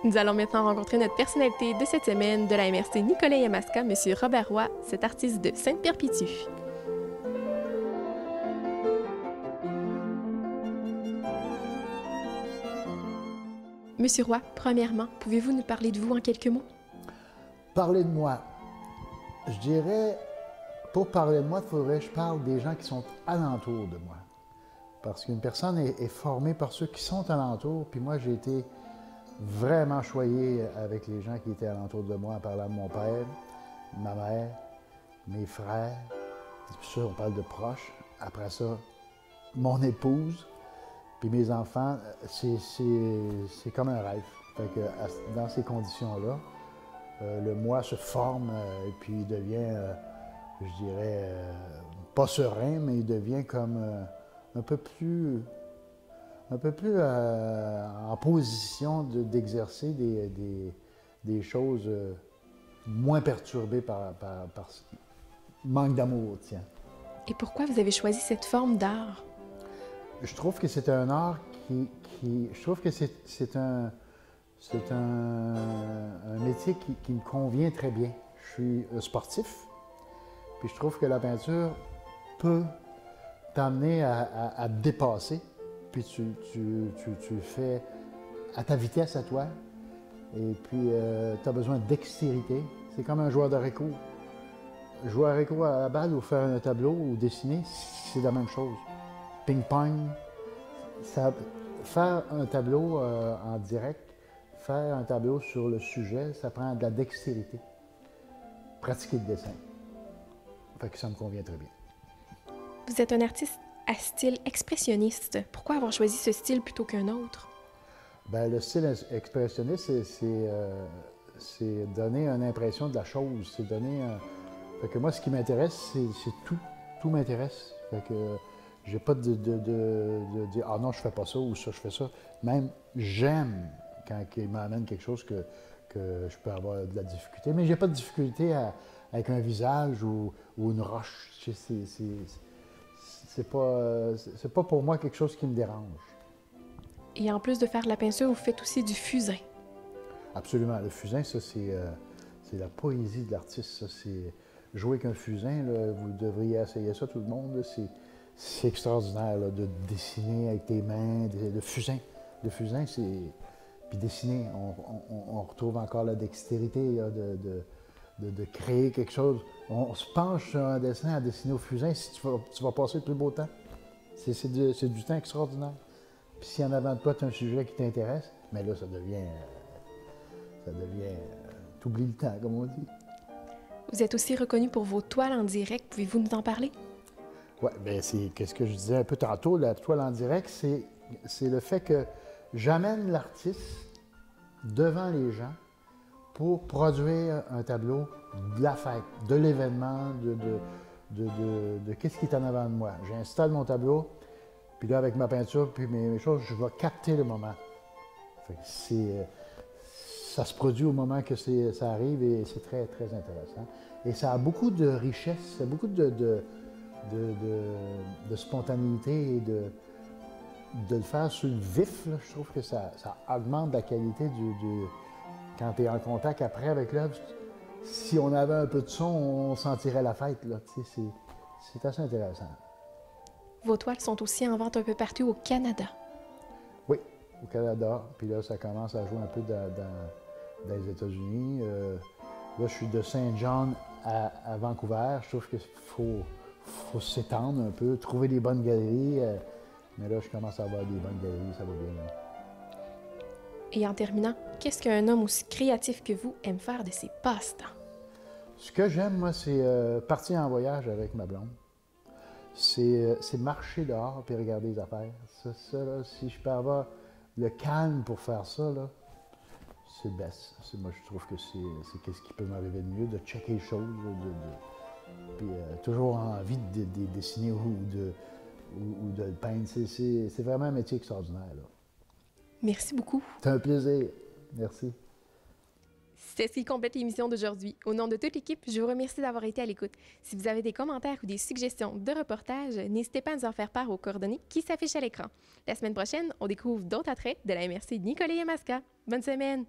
Nous allons maintenant rencontrer notre personnalité de cette semaine de la MRC Nicolet-Yamaska, M. Robert Roy, cet artiste de Sainte-Perpétue. Monsieur Roy, premièrement, pouvez-vous nous parler de vous en quelques mots? Parler de moi. Je dirais, pour parler de moi, il faudrait que je parle des gens qui sont alentour de moi. Parce qu'une personne est formée par ceux qui sont alentour, puis moi, j'ai été vraiment choyé avec les gens qui étaient alentour de moi, en parlant de mon père, ma mère, mes frères. Puis ça, on parle de proches. Après ça, mon épouse, puis mes enfants. C'est comme un rêve. Fait que, dans ces conditions-là, le moi se forme et puis il devient, je dirais, pas serein, mais il devient comme un peu plus en position d'exercer des choses moins perturbées par manque d'amour, tiens. Et pourquoi vous avez choisi cette forme d'art? Je trouve que c'est un art je trouve que c'est un métier qui me convient très bien. Je suis sportif, puis je trouve que la peinture peut t'amener à te dépasser, puis tu le fais à ta vitesse à toi, et puis tu as besoin de dextérité. C'est comme un joueur de réco. Jouer à réco à la balle ou faire un tableau ou dessiner, c'est la même chose. Ping-pong, faire un tableau en direct, faire un tableau sur le sujet, ça prend de la dextérité. Pratiquer le dessin. Fait que ça me convient très bien. Vous êtes un artiste à style expressionniste. Pourquoi avoir choisi ce style plutôt qu'un autre? Bien, le style expressionniste, c'est donner une impression de la chose. C'est donner un... Fait que moi, ce qui m'intéresse, c'est tout. Tout m'intéresse. Fait que j'ai pas de dire « Ah non, je fais pas ça » ou « ça, je fais ça ». Même, j'aime quand il m'amène quelque chose que je peux avoir de la difficulté. Mais j'ai pas de difficulté avec un visage ou une roche. C'est pas pour moi quelque chose qui me dérange. Et en plus de faire de la peinture, vous faites aussi du fusain. Absolument. Le fusain, ça, c'est la poésie de l'artiste. Ça, c'est jouer avec un fusain, là, vous devriez essayer ça, tout le monde. C'est extraordinaire là, de dessiner avec tes mains. Le fusain, c'est... Puis dessiner, on retrouve encore la dextérité là, de créer quelque chose. On se penche sur un dessin à dessiner au fusain, si tu vas passer le plus beau temps. C'est du temps extraordinaire. Puis si en avant de toi, tu as un sujet qui t'intéresse, mais là, ça devient t'oublies le temps, comme on dit. Vous êtes aussi reconnu pour vos toiles en direct. Pouvez-vous nous en parler? Oui, bien, c'est ce que je disais un peu tantôt, la toile en direct, c'est le fait que j'amène l'artiste devant les gens pour produire un tableau de la fête, de l'événement, de qu'est-ce qui est en avant de moi. J'installe mon tableau, puis là, avec ma peinture, puis mes choses, je vais capter le moment. Ça se produit au moment que ça arrive et c'est très, très intéressant. Et ça a beaucoup de richesse, ça a beaucoup de spontanéité et de le faire sur le vif. Là, je trouve que ça augmente la qualité quand tu es en contact après avec l'œuvre. Si on avait un peu de son, on sentirait la fête. C'est assez intéressant. Vos toiles sont aussi en vente un peu partout au Canada. Oui, au Canada. Puis là, ça commence à jouer un peu dans les États-Unis. Là, je suis de Saint John à Vancouver. Je trouve qu'il faut s'étendre un peu, trouver des bonnes galeries. Mais là, je commence à avoir des bonnes galeries, ça va bien. Et en terminant, qu'est-ce qu'un homme aussi créatif que vous aime faire de ses passe-temps? Ce que j'aime, moi, c'est partir en voyage avec ma blonde. C'est marcher dehors et regarder les affaires. Ça là, si je peux avoir le calme pour faire ça, là, c'est le best. Moi, je trouve que c'est ce qui peut m'arriver de mieux, de checker les choses, puis toujours envie de dessiner ou de le peindre. C'est vraiment un métier extraordinaire, là. Merci beaucoup. C'est un plaisir. Merci. C'est ce qui complète l'émission d'aujourd'hui. Au nom de toute l'équipe, je vous remercie d'avoir été à l'écoute. Si vous avez des commentaires ou des suggestions de reportages, n'hésitez pas à nous en faire part aux coordonnées qui s'affichent à l'écran. La semaine prochaine, on découvre d'autres attraits de la MRC Nicolet-Yamaska. Bonne semaine!